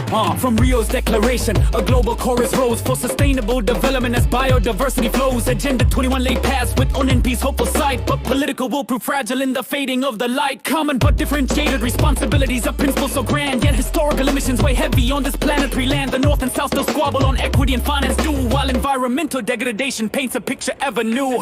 From Rio's declaration, a global chorus rose for sustainable development as biodiversity flows. Agenda 21 laid paths with UNP's hopeful sight, but political will prove fragile in the fading of the light. Common but differentiated responsibilities, a principle so grand, yet historical emissions weigh heavy on this planetary land. The North and South still squabble on equity and finance due, while environmental degradation paints a picture ever new.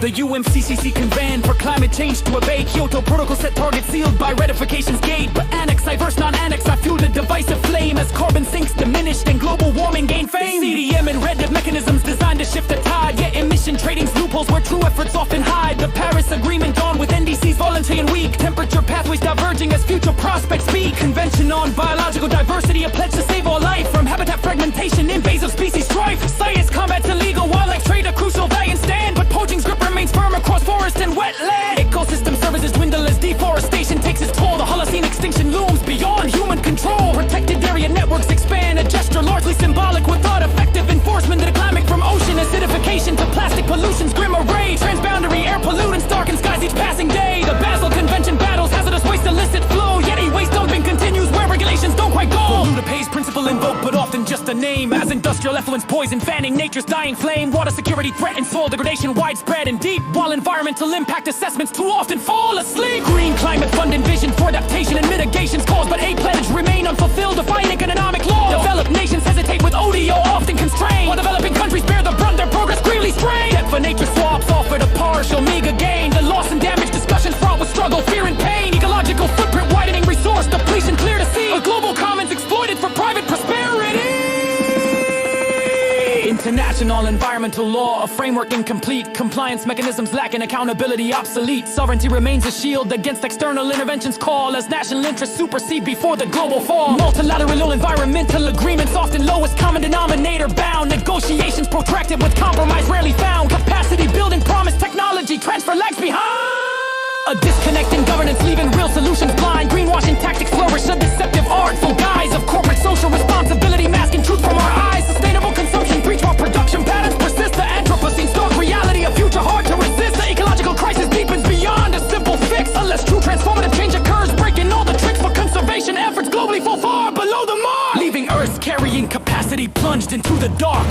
The UNFCCC convened for climate change to obey. Kyoto Protocol set targets sealed by ratification's gate. But annex, diverse, non-annex, I fuel the divisive flame as carbon sinks diminished and global warming gained fame. CDM and red mechanisms designed to shift the tide, yet emission trading's loopholes where true efforts often hide. The Paris Agreement gone with NDC's voluntary and weak. Temperature pathways diverging as future prospects speak. Convention on biological diversity, a pledge to save all life from habitat fragmentation, invasive species strife. Science combats illegal wildlife trade, a crucial valiant stand, but poaching's grip remains firm across forest and wetland. Ecosystem services dwindle as deforestation takes its toll. The Holocene extinction looms beyond human control. Protected area networks expand, a gesture largely symbolic without effective enforcement. The climate from ocean acidification to plastic pollution's grim array. Transboundary air pollutants darken skies each passing day. The Basel Convention battles hazardous waste illicit flow, yet e-waste dumping continues where regulations don't quite go. Polluter pays principle invoked, but often just a name. As industrial effluents poison, fanning nature's dying flame. Water security threatens soil degradation widespread and deep, while environmental impact assessments too often fall asleep. Green climate fund envisioned for adaptation and mitigation's cause, but aid pledge remain unfulfilled, defying economic law. Developed nations hesitate with ODO often constrained, while developing countries bear the brunt, their progress gravely strained. Debt for nature swaps offered a partial meager gain. The loss and damage discussions fraught with struggle, fear and pain. Ecological footprint widening, resource depletion clear to see. A global commons exploited for private prosperity. International environmental law, a framework incomplete. Compliance mechanisms lacking, accountability obsolete. Sovereignty remains a shield against external interventions call, as national interests supersede before the global fall. Multilateral environmental agreements often lowest common denominator bound. Negotiations protracted with compromise rarely found. Capacity building promise, technology transfer lags behind. A disconnect in governance, leaving real solutions blind. Greenwashing tactics flourish, a deceptive artful guise of corporate social responsibility, masking truth from our eyes. Sustainable consumption preach while production patterns persist. The Anthropocene stark reality, a future hard to resist. The ecological crisis deepens beyond a simple fix, unless true transformative change occurs, breaking all the tricks for conservation efforts globally fall far below the mark, leaving Earth's carrying capacity plunged into the dark.